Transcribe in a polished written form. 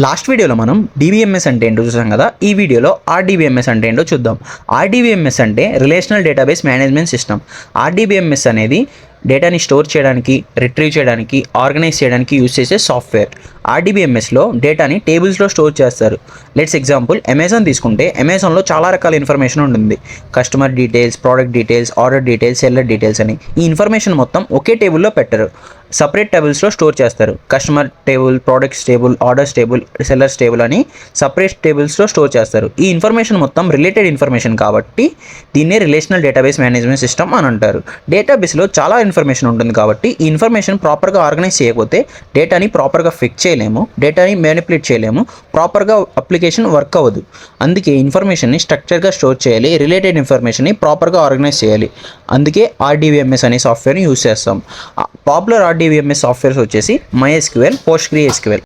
Last వీడియోలో మనం DBMS అంటే ఏంటో చూసాం కదా. ఈ వీడియోలో ఆర్డిబిఎంఎస్ అంటే ఏంటో చూద్దాం. ఆర్డిబిఎంఎస్ అంటే relational database management system. RDBMS అనేది డేటాని స్టోర్ చేయడానికి, రిట్రీవ్ చేయడానికి, ఆర్గనైజ్ చేయడానికి యూజ్ చేసే సాఫ్ట్వేర్. ఆర్డిబిఎంఎస్లో డేటాని టేబుల్స్లో స్టోర్ చేస్తారు. లెట్స్ ఎగ్జాంపుల్ అమెజాన్ తీసుకుంటే అమెజాన్లో చాలా రకాల ఇన్ఫర్మేషన్ ఉంటుంది. Customer details, product details, order details, seller details అని. ఈ ఇన్ఫర్మేషన్ మొత్తం ఒకే టేబుల్లో పెట్టరు, సపరేట్ టేబుల్స్లో స్టోర్ చేస్తారు. Customer table, products table, orders table, sellers table అని సపరేట్ టేబుల్స్లో స్టోర్ చేస్తారు. ఈ ఇన్ఫర్మేషన్ మొత్తం రిలేటెడ్ ఇన్ఫర్మేషన్ కాబట్టి దీన్నే రిలేషనల్ డేటాబేస్ మేనేజ్మెంట్ సిస్టమ్ అని అంటారు. డేటాబేస్లో చాలా ఇన్ఫర్మేషన్ ఉంటుంది కాబట్టి ఈ ఇన్ఫర్మేషన్ ప్రాపర్గా ఆర్గనైజ్ చేయకపోతే డేటాని ప్రాపర్గా ఫిక్స్ చేయలేము, డేటాని మ్యానిపులేట్ చేయలేము, ప్రాపర్గా అప్లికేషన్ వర్క్ అవ్వదు. అందుకే ఇన్ఫర్మేషన్ని స్ట్రక్చర్గా స్టోర్ చేయాలి, రిలేటెడ్ ఇన్ఫర్మేషన్ని ప్రాపర్గా ఆర్గనైజ్ చేయాలి. అందుకే ఆర్డిబిఎంఎస్ అనే సాఫ్ట్వేర్ని యూజ్ చేస్తాం. పాపులర్ ఆర్డిబిఎంఎస్ సాఫ్ట్వేర్స్ వచ్చేసి MySQL, PostgreSQL.